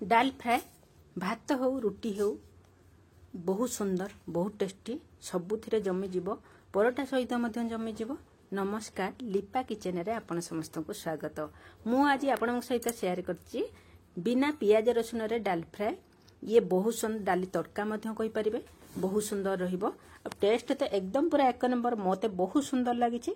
डाल फ्राए भात हो रुटी हो बहुत सुंदर बहुत टेस्टी सबुथिरे जमी जीव परोटा सहित जमी जीव। नमस्कार लिपा किचेन रे आपण समस्त को स्वागत। मु आज आपण सहित शेयर करछि बिना पियाज रसुन रे डाल फ्राए। ये बहुत सुंदर डाली तड़का कहि परिबे बहुत सुंदर रहिबो। टेस्ट तो एकदम पूरा एक नंबर मते बहुत सुंदर लगी।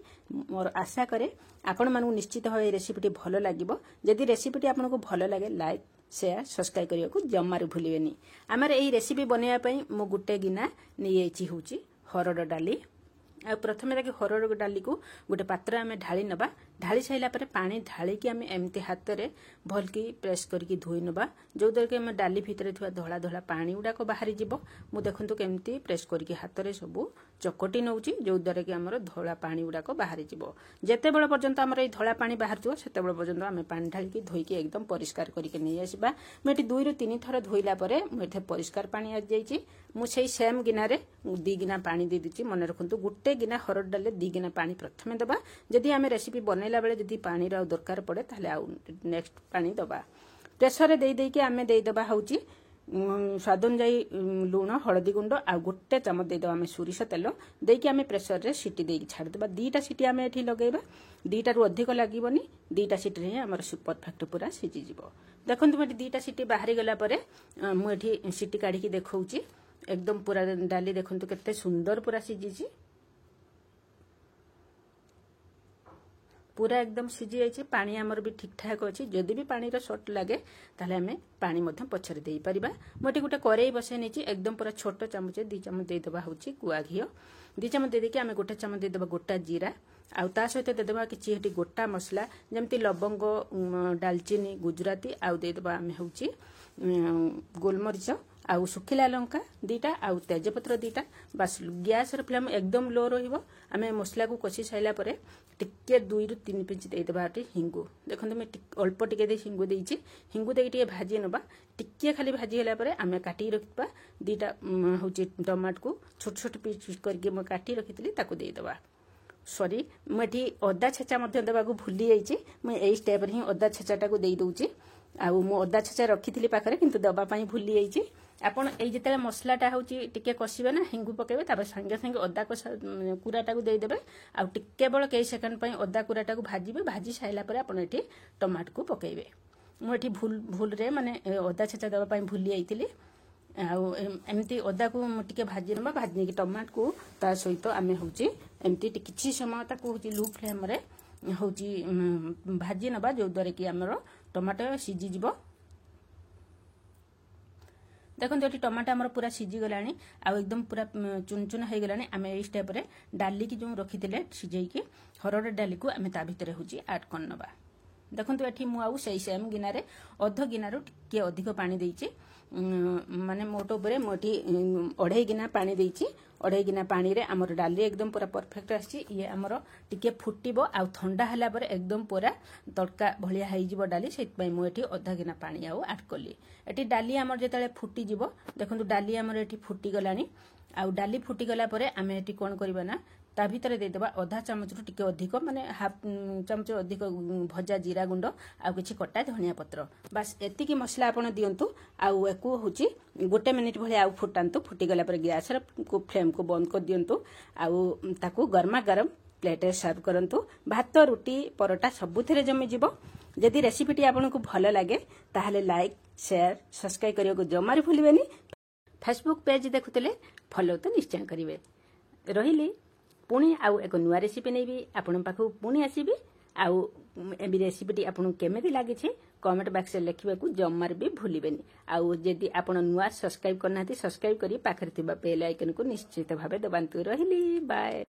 मोर आशा करे आपण मानू निश्चित भाव रेसिपीटी भल लगिबो। जदि रेसिपीटी आपन को भल लगे लाइक शेयर सब्सक्राइब करिया को जमारू भूलिबेनी। आमर एही रेसिपी बनैया पई मो गुटे गिना नियेछि होछि हरड़ डाली। आ प्रथमे ताकि हरड़ डाली को गोटे पात्र आम ढाली नबा। ढाली साइला परे पानी ढाली कि आम एमती हाथ रे भल की प्रेस करके धोई नबा जो द्वारा कि आम डाली भितर थिबा धला धला पानी गुडाक बाहरी जिवो। मु देखंतु केमती प्रेस करके हाथ रे सब चकटी नउची जो द्वारा कि आमर धला पानी गुडाक बाहरी जिवो। जेते बेला पर्यंत आमर ए धला पानी बाहर जिवो सेते बेला पर्यंत आम पानी ढाली की धोई के एकदम परिष्कार करके नै आसीबा। मु एटी 2 ରୁ 3 थर धोइला परे मु एथे परिष्कार पानी आ जाईची। मु सेही सेम गिना रे 2 गिना पानी दे दिची। मन रखंतु गुटे गिना हरड़ डाले 2 गिना पानी प्रथमे दबा। जदि आम रेसिपी बनैला बेले जदि पानी रा दरकार पड़े ताले आ नेक्स्ट पानी दबा। प्रेसर दे दे के आम दे दबा होची स्वाद अनुसार लुण हलदी गुंड आ गोटे चामच दे दबा आम सोरिष तेल दे के आम प्रेसर रे सीटी दे छाड़ दबा। 2टा सीटी आम एठी लगेबा। 2टा रु अधिक लागीबनी। 2टा सीटी रे हमर परफेक्ट पूरा सिझी जिवो। देखंतु मटी 2टा सीटी बाहरी गला परे मु एठी सीटी काढी की देखौची एकदम पूरा डाली देखंतु केते सुंदर पूरा सिझीची। पूरा एकदम सिझी जाइए। पानी आमर भी ठीक ठाक अच्छी। जदि भी पानी शॉर्ट लगे ताले हमें पानी पछरे दे पारिबा। मोटे गोटे करेई बसै नहीं एकदम पूरा छोट चामच 2 चामच देदेबा होची गुआ घी 2 चामच दे आम गोटे चामच देदेबा गोटा जीरा आउ ता सहित देदेबा किछि हेटी गोटा मसला जमती लवंग दालचीनी गुजराती आउ देदेबा आम होची गोलमरीच आउ सुखिला लंका 2टा आउ तेजपत्र 2टा। बस गैस र फ्लेम एकदम लो रहिबो। आमे मसला को कषि साइला परे टिके 2 ରୁ 3 पिंच दे देबा हिंगु। देखंतु मैं अल्प टिके दे हिंगु देइची। हिंगु देके टिके भाजी नबा। टिके खाली भाजी होला परे आमे काटी रखबा 2टा होची टमाटर को छोट छोट पीस करके म काटी रखितली ताको दे देबा। सॉरी मठी अदा छेचा मध्ये देबा को भूली जाईची। मैं एई स्टेप रे ही अदा छेचाटा को देई दउची। आउ मो अदा छेचा रखितली पाखरे किंतु दबा पई भूली जाईची। आपण एई जेतेले मसलाटा होची टिके कसिबे ना हिंगु पकेबे तापर संगे संगे अदा को कुराटा को देई देबे आ टिके बळ कई सेकंड पई अदा कुराटा को भाजीबे। भाजी साइला परे आपण एठी टमाटर को पकेबे। मु एठी भूल रे माने अदा छेचा दबा पई भूली आइतिली। आउ एमती अदा को टिके भाजी नबा। भाजी के टमाटर को ता सहित आमे होची एमती किछि समय ताको होची लो फ्लेम रे होची भाजी नबा जो द्वारा कि हमरो टमाटर सिझी जिवो। देखो ये टमाटर आमर पूरा सिझी गलानी आ एकदम पूरा चुन चुन हो गलानी। आम ए स्टेप रे डाली की जो रखी सिझे हरड़ डाली को आम ता भितर होची ऐड कर नबा। देखो ये मुझे से सेम गिना रे अध गिनारू टिके अधिक पानी देइची। माने मोटो उपरे मोटी 2.5 गिना पानी देइची। 2.5 गिना पानी रे आमर डाली एकदम पूरा परफेक्ट आसी। ये आमर टिके फुटिबो आ ठंडा हला परे एकदम पूरा तड़का भलिया हेइ जिवो डाली। सेत पई मु एठी अधा गिना पानी आउ ऐड करली। एठी डाली आमर जेतले फुटी जिवो देखंतु डाली आमर एठी फुटी गलानी। आउ डाली फुटी गला परे आमे एठी कोन करबा ना ता भीतर दे देबा आधा चामच रु टिके अधिक माने हाफ चामच अधिक भजा जीरा गुंड आ किछि कटा धनिया पत्र। बस एतिकी मसला आपण दियंतु आउ एको होची 1 मिनिट भले आउ फुटांतु। फुटी गला पर गैस को फ्लेम को बंद कर दियंतु आउ ताकू गरमा गरम प्लेट रे सर्व करंतु। भात रुटी परोटा सबुथिरे जमी जिवो। जदि रेसिपीटी आपनको भल लागे ताहले लाइक शेयर सब्सक्राइब करियो को जमारी भूलिबेनी। फेसबुक पेज देखुतले फॉलो तो निश्चय करिवे। रहिली पुणी आउ एक नुआ रेसिपी नहीं भी आपण पाखु पुणी आसीबी। आउ एबी रेसिपीटी आपन केमेदी लागि छै कमेंट बॉक्स रे लिखिबा को जमार भी भूलिबेनी। आउ जदि आपण नुआ सब्सक्राइब करनाथि सब्सक्राइब करी पाखरे थिबा बेल आइकन को निश्चित भाबे दबांतु। रहिली बाय।